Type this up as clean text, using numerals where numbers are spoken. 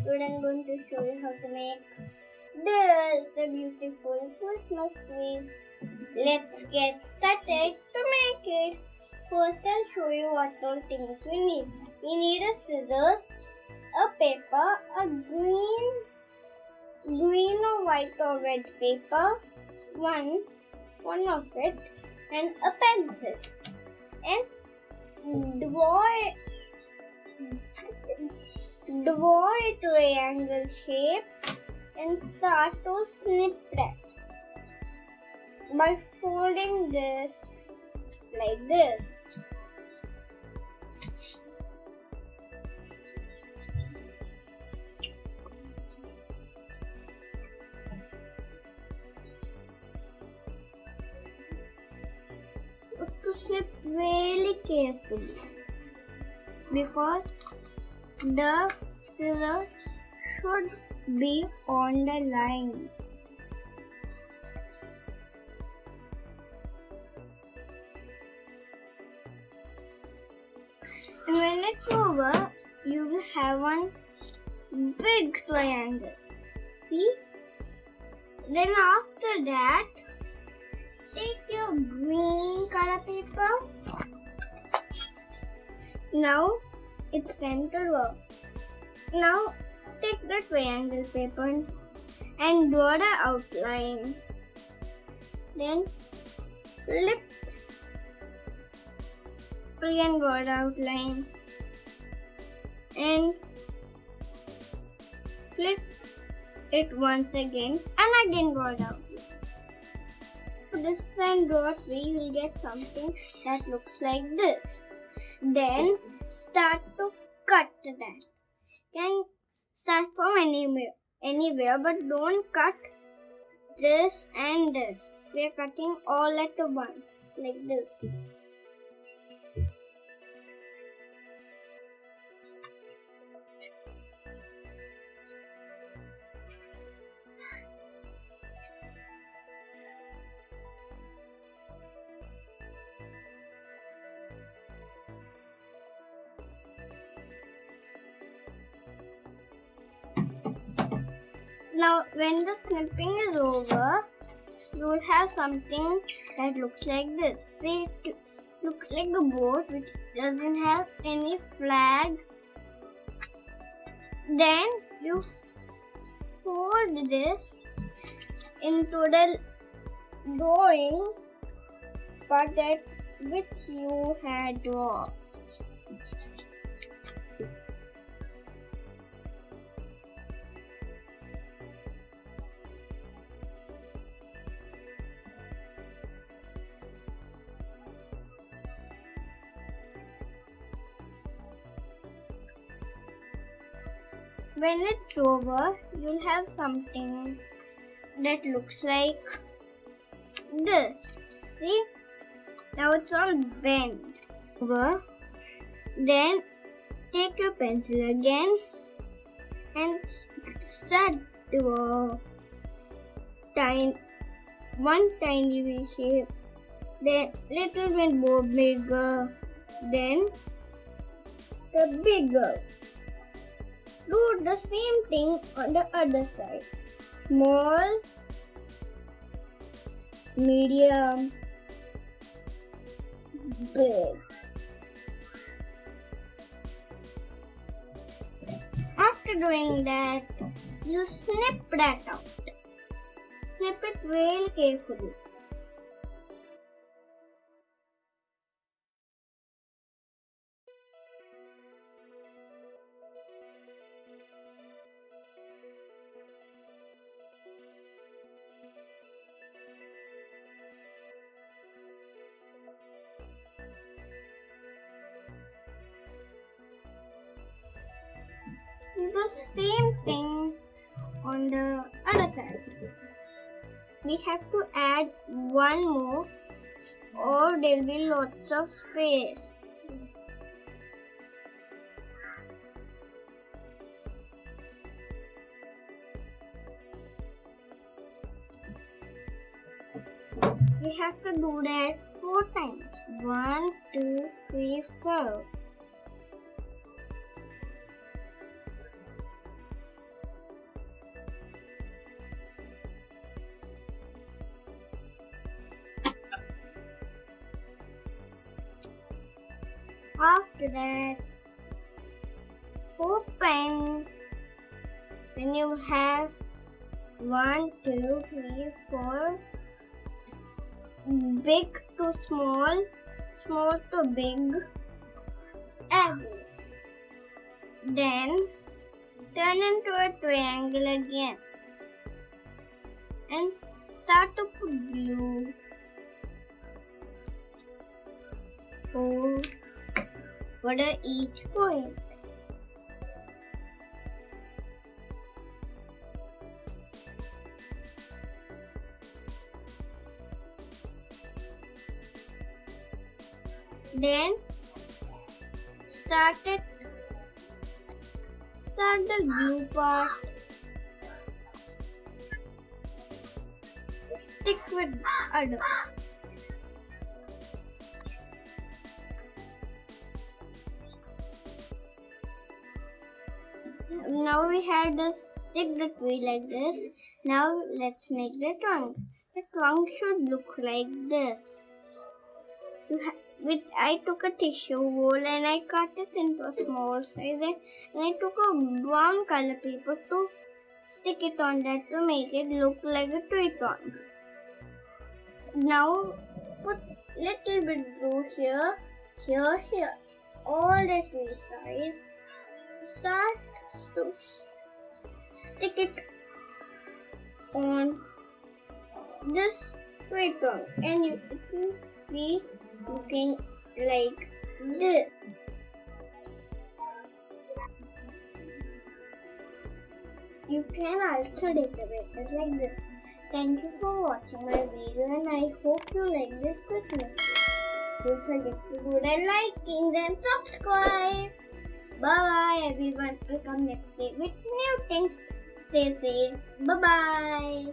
Today I'm going to show you how to make this, the beautiful Christmas tree. Let's get started to make it. First I'll show you what all things we need. We need a scissors, a paper, a green or white or red paper, one of it, and a pencil. And draw a triangle shape and start to snip that by folding this like this. To snip really carefully because the scissors should be on the line. And when it's over, you will have one big triangle. See? Then after that, take your green color paper. Now it's time to draw. Now take the triangle paper and draw the outline. Then flip and draw the outline. And flip it once again and again draw the outline. For this and draw tree, you will get something that looks like this. Then start to cut that. You can start from anywhere, but don't cut this and this. We are cutting all at once, like this. Now, when the snipping is over, you will have something that looks like this. See, it looks like a boat which doesn't have any flag. Then you fold this into the drawing part that which you had drawn. When it's over, you'll have something that looks like this. See? Now it's all bent over. Then take your pencil again and start to one tiny V shape. Then little bit more bigger. Then the bigger. Do the same thing on the other side. Small, medium, big. After doing that, you snip that out. Snip it real carefully. Do the same thing on the other side. We have to add one more or there will be lots of space. We have to do that 4 times. 1, 2, 3, 4. After that, open. Then you have 1, 2, 3, 4. Big to small, small to big apples. Then turn into a triangle again and start to put glue over each point. Then start the glue part. Stick with other. Now we have to stick the tree like this. Now let's make the trunk. The trunk should look like this. I took a tissue roll and I cut it into a small size, and I took a brown color paper to stick it on that to make it look like a tree trunk. Now put little bit glue here, all the three sides. Start to stick it on this tree trunk, and it will be looking like this. You can also decorate it like this. Thank you for watching my video, and I hope you like this Christmas tree. Don't forget to do the liking and subscribe. Bye everyone. We'll come next day with new things. Stay safe. Bye.